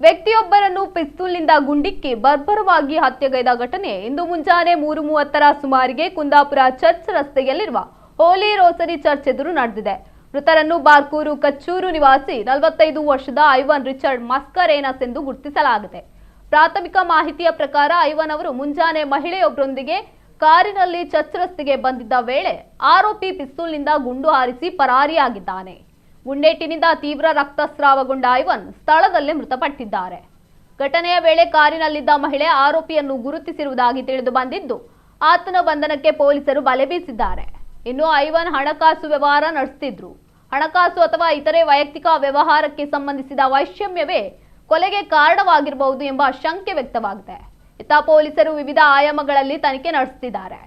ವ್ಯಕ್ತಿಯೊಬ್ಬರನ್ನು ಪಿಸ್ತೂಲ್ನಿಂದ ಗುಂಡಿಕ್ಕಿ ಬರ್ಬರವಾಗಿ ಹತ್ಯೆಗೈದ ಘಟನೆ ಇಂದು ಮುಂಜಾನೆ 3:30ರ ಸುಮಾರಿಗೆ ಕುಂದಾಪುರ ಚರ್ಚ್ ರಸ್ತೆಯಲ್ಲಿರುವ ಹೋಲಿ ರೋಸರಿ ಚರ್ಚ್ ಎದುರು ನಡೆದಿದೆ. ಮೃತರನ್ನು ಬಾರ್ಕೂರು ಕಚ್ಚೂರು ನಿವಾಸಿ 45 ವರ್ಷದ ಐವನ್ ರಿಚರ್ಡ್ ಮಸ್ಕರೇನಸ್ ಎಂದು ಗುರುತಿಸಲಾಗಿದೆ. ಪ್ರಾಥಮಿಕ ಮಾಹಿತಿಯ ಪ್ರಕಾರ ಐವನ್ ಅವರು ಮುಂಜಾನೆ ಮಹಿಳೆಯೊಬ್ಬರೊಂದಿಗೆ ಕಾರಿನಲ್ಲಿ ಚರ್ಚ್ ರಸ್ತೆಗೆ ಬಂದಿದ್ದ ವೇಳೆ ಆರೋಪಿ ಪಿಸ್ತೂಲ್ನಿಂದ ಗುಂಡು ಹಾರಿಸಿ ಪರಾರಿಯಾಗಿದ್ದಾನೆ. ಗುಂಡೇಟಿನಿಂದ ತೀವ್ರ ರಕ್ತಸ್ರಾವಗೊಂಡ ಐವನ್ ಸ್ಥಳದಲ್ಲೇ ಮೃತಪಟ್ಟಿದ್ದಾರೆ. ಘಟನೆಯ ವೇಳೆ ಕಾರಿನಲ್ಲಿದ್ದ ಮಹಿಳೆ ಆರೋಪಿಯನ್ನು ಗುರುತಿಸಿರುವುದಾಗಿ ತಿಳಿದು ಬಂದಿದ್ದು ಆತನ ಬಂಧನಕ್ಕೆ ಪೊಲೀಸರು ಬಲೆ ಬೀಸಿದ್ದಾರೆ. ಇನ್ನು ಐವನ್ ಹಣಕಾಸು ವ್ಯವಹಾರ ನಡೆಸುತ್ತಿದ್ರು. ಹಣಕಾಸು ಅಥವಾ ಇತರೆ ವೈಯಕ್ತಿಕ ವ್ಯವಹಾರಕ್ಕೆ ಸಂಬಂಧಿಸಿದ ವೈಷಮ್ಯವೇ ಕೊಲೆಗೆ ಕಾರಣವಾಗಿರಬಹುದು ಎಂಬ ಶಂಕೆ ವ್ಯಕ್ತವಾಗಿದೆ. ಇತ್ತ ಪೊಲೀಸರು ವಿವಿಧ ಆಯಾಮಗಳಲ್ಲಿ ತನಿಖೆ ನಡೆಸುತ್ತಿದ್ದಾರೆ.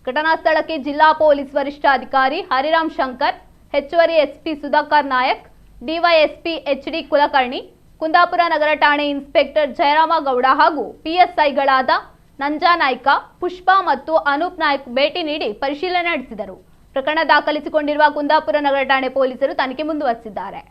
ಘಟನಾ ಸ್ಥಳಕ್ಕೆ ಜಿಲ್ಲಾ ಪೊಲೀಸ್ ವರಿಷ್ಠಾಧಿಕಾರಿ ಹರಿರಾಮ್ ಶಂಕರ್, ಹೆಚ್ಚುವರಿ SP Sudhakar Nayak, DYSP HD Kulkarni, Kundapura ನಗರ ಠಾಣೆ ಇನ್ಸ್ಪೆಕ್ಟರ್ ಜಯರಾಮಗೌಡ ಹಾಗೂ ಪಿಎಸ್ಐಗಳಾದ ನಂಜಾ ನಾಯ್ಕ, ಪುಷ್ಪ ಮತ್ತು ಅನೂಪ್ ನಾಯ್ಕ್ ಭೇಟಿ ನೀಡಿ ಪರಿಶೀಲನೆ ನಡೆಸಿದರು. ಪ್ರಕರಣ ದಾಖಲಿಸಿಕೊಂಡಿರುವ ಕುಂದಾಪುರ ನಗರ ಠಾಣೆ ಪೊಲೀಸರು ತನಿಖೆ ಮುಂದುವರೆಸಿದ್ದಾರೆ.